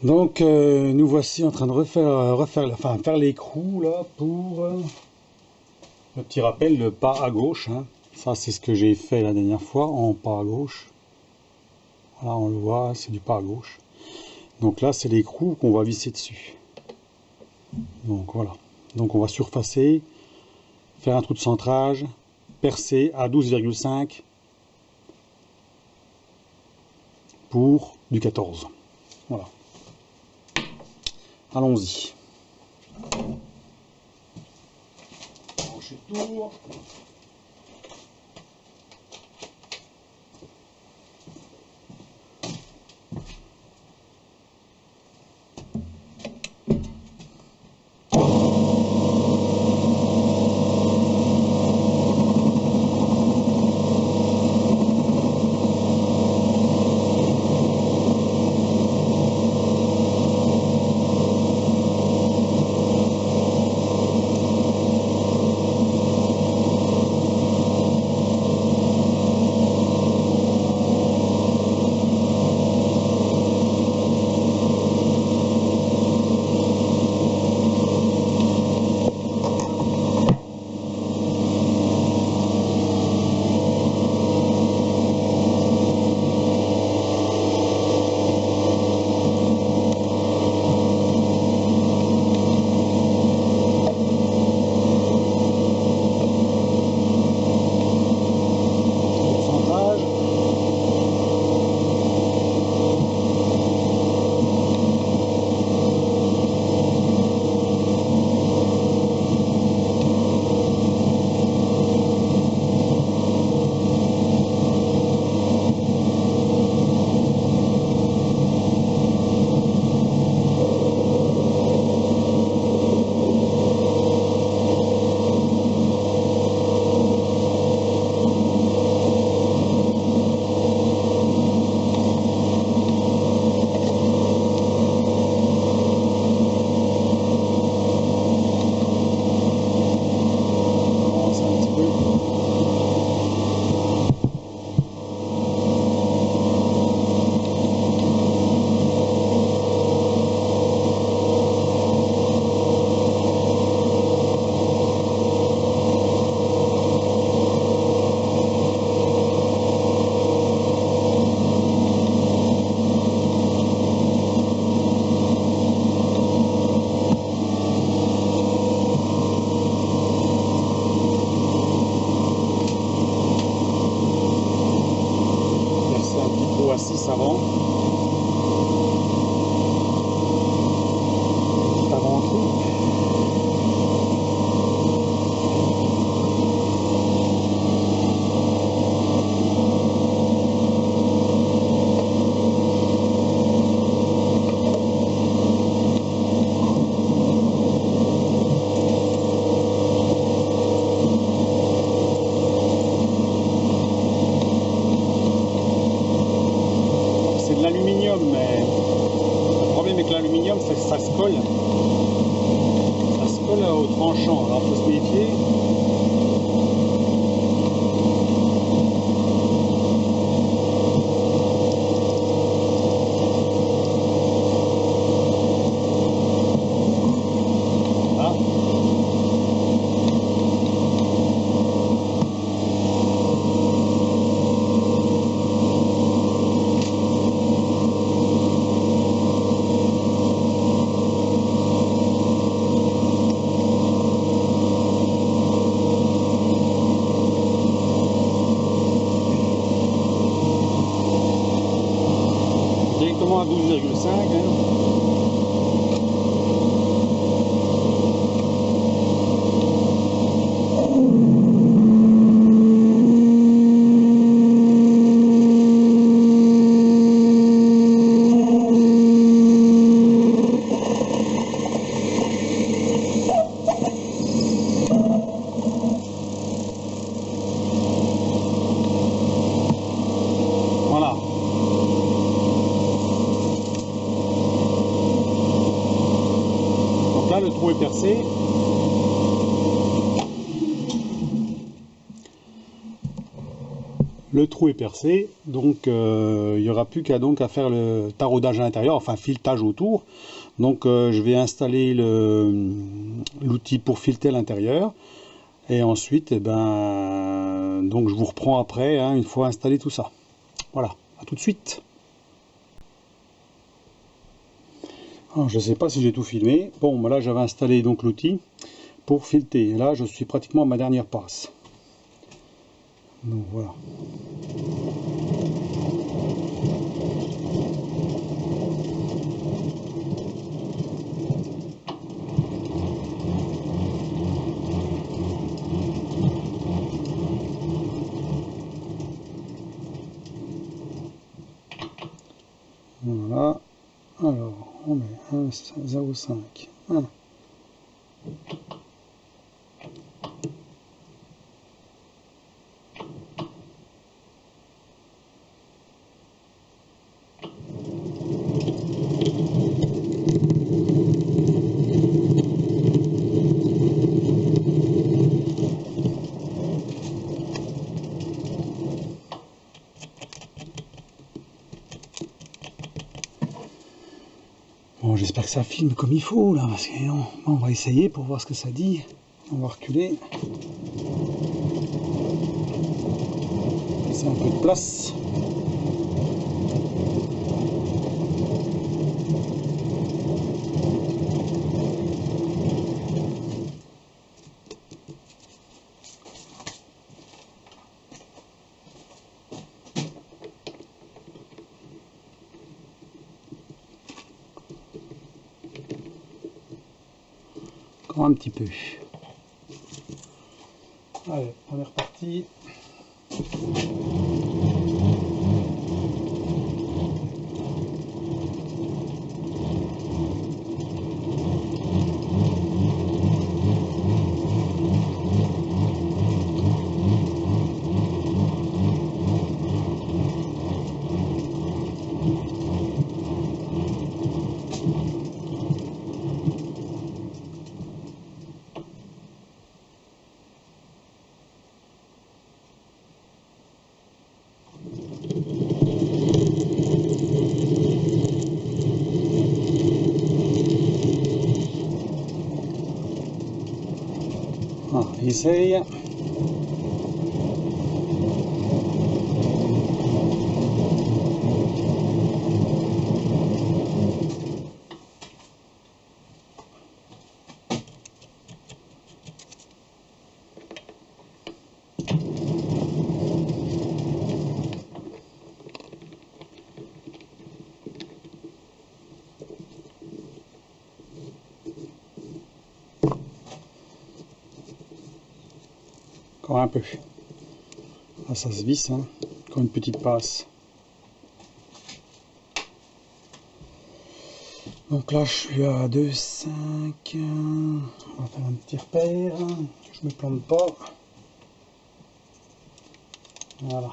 Donc nous voici en train de faire l'écrou là pour le petit rappel, le pas à gauche. Hein. Ça c'est ce que j'ai fait la dernière fois en pas à gauche. Voilà, on le voit, c'est du pas à gauche. Donc là c'est l'écrou qu'on va visser dessus. Donc voilà. Donc on va surfacer, faire un trou de centrage, percer à 12,5 pour du 14. Voilà. Allons-y. Branchez le tour. À 6 avant. Petit avant trou. C'est de l'aluminium, mais le problème avec l'aluminium, c'est que ça se colle. Ça se colle au tranchant, alors il faut se méfier. Voilà. Directement à 12,5. Hein. Voilà. Donc là, le trou est percé. le trou est percé, donc il n'y aura plus qu'à à faire le taraudage à l'intérieur, enfin filetage autour. Donc je vais installer l'outil pour fileter à l'intérieur. Et ensuite, donc je vous reprends après, hein, une fois installé tout ça. Voilà, à tout de suite. Alors, je ne sais pas si j'ai tout filmé. Bon, là j'avais installé donc l'outil pour fileter. Et là, je suis pratiquement à ma dernière passe. Donc voilà. Voilà. Alors, on met 1,05. Voilà. Bon, j'espère que ça filme comme il faut là, parce que on va essayer pour voir ce que ça dit. On va reculer. C'est un peu de place. Encore un petit peu. Allez, première partie. Ah, essaye. Encore un peu. Ah, ça se visse, hein. Encore une petite passe. Donc là, je suis à 2,5. On va faire un petit repère. Que je me plante pas. Voilà.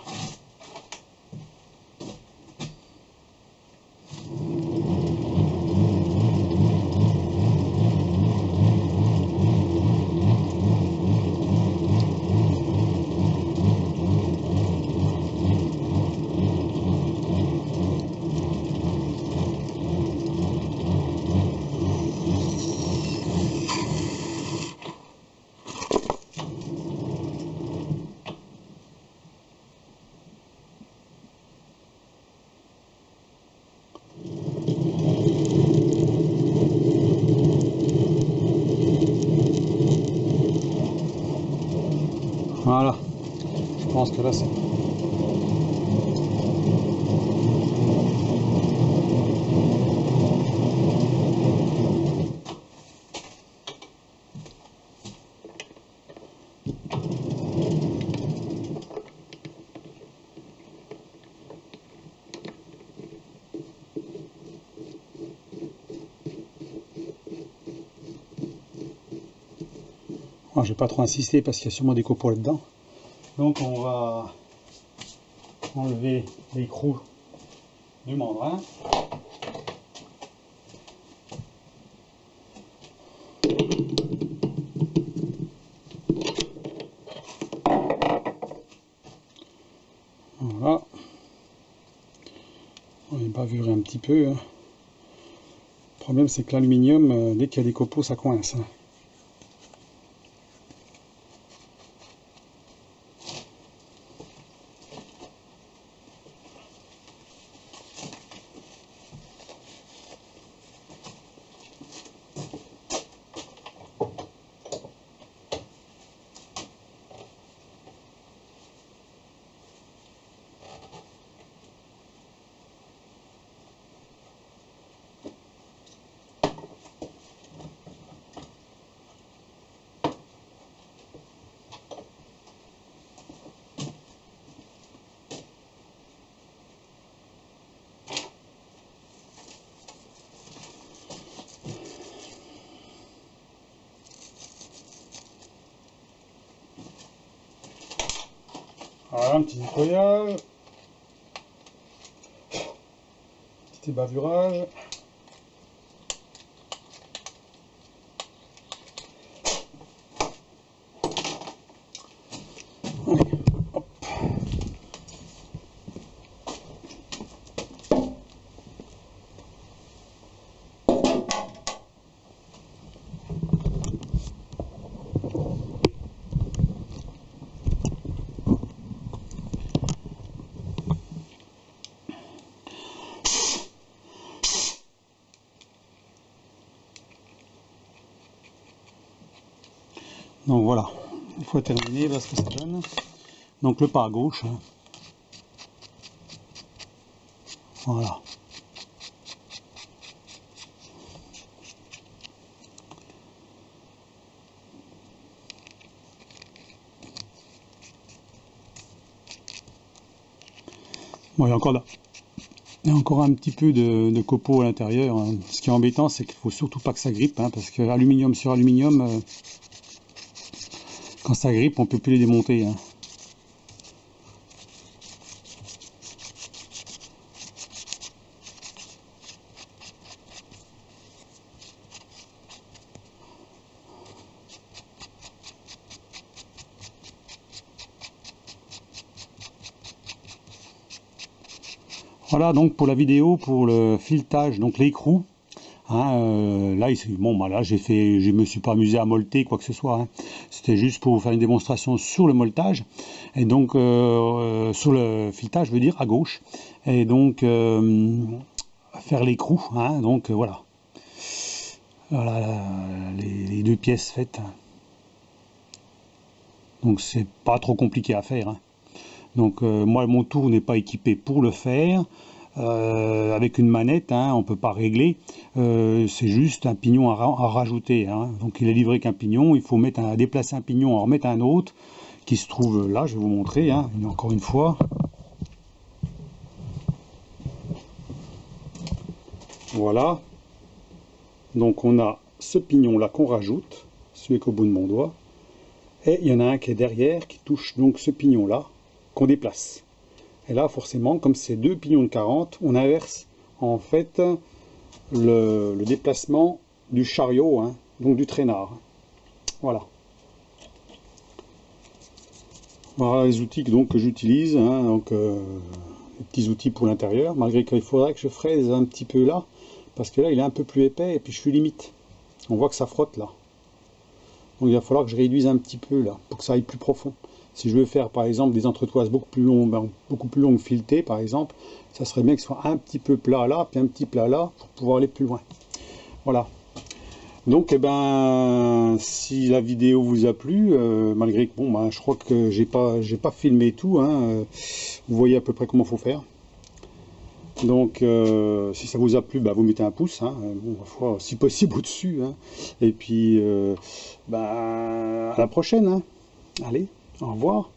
Voilà. Je pense que là, c'est... Je vais pas trop insister parce qu'il y a sûrement des copeaux là-dedans. Donc on va enlever l'écrou du mandrin. bavurer un petit peu. Hein. Le problème c'est que l'aluminium, dès qu'il y a des copeaux, ça coince. Hein. Voilà, un petit nettoyage, petit bavurage. Allez, hop. Donc voilà, il faut terminer, voilà ce que ça donne. Donc le pas à gauche. Hein. Voilà. Bon, il y a encore un petit peu de copeaux à l'intérieur. Hein. Ce qui est embêtant, c'est qu'il faut surtout pas que ça grippe, hein, parce que aluminium sur aluminium, quand ça grippe, on peut plus les démonter. Hein. Voilà donc pour la vidéo, pour le filetage, donc l'écrou. Hein, là, bon, bah là, je me suis pas amusé à molleter quoi que ce soit. Hein. C'était juste pour vous faire une démonstration sur le molletage et donc sur le filetage, je veux dire à gauche. Et donc faire l'écrou. Hein, donc voilà. Voilà les deux pièces faites. Donc c'est pas trop compliqué à faire. Hein. Donc moi, mon tour n'est pas équipé pour le faire. Avec une manette, hein, on ne peut pas régler, c'est juste un pignon à rajouter. Hein. Donc il est livré qu'un pignon, il faut déplacer un pignon, en remettre un autre qui se trouve là, je vais vous montrer, hein, encore une fois. Voilà. Donc on a ce pignon là qu'on rajoute, celui qu'au bout de mon doigt, et il y en a un qui est derrière qui touche donc ce pignon là qu'on déplace. Et là, forcément, comme c'est deux pignons de 40, on inverse en fait le déplacement du chariot, hein, donc du traînard. Voilà. Voilà les outils donc, que j'utilise, hein, donc les petits outils pour l'intérieur, malgré qu'il faudrait que je fraise un petit peu là, parce que là il est un peu plus épais et puis je suis limite. On voit que ça frotte là. Donc il va falloir que je réduise un petit peu là, pour que ça aille plus profond. Si je veux faire par exemple des entretoises beaucoup plus longues filetées par exemple, ça serait bien que ce soit un petit peu plat là, puis un petit plat là, pour pouvoir aller plus loin. Voilà. Donc eh ben, si la vidéo vous a plu, malgré que bon, ben, je crois que j'ai pas filmé tout, hein, vous voyez à peu près comment faut faire. Donc si ça vous a plu, bah, vous mettez un pouce, hein, bon, si possible au-dessus, hein, et puis bah, à la prochaine, hein. Allez, au revoir.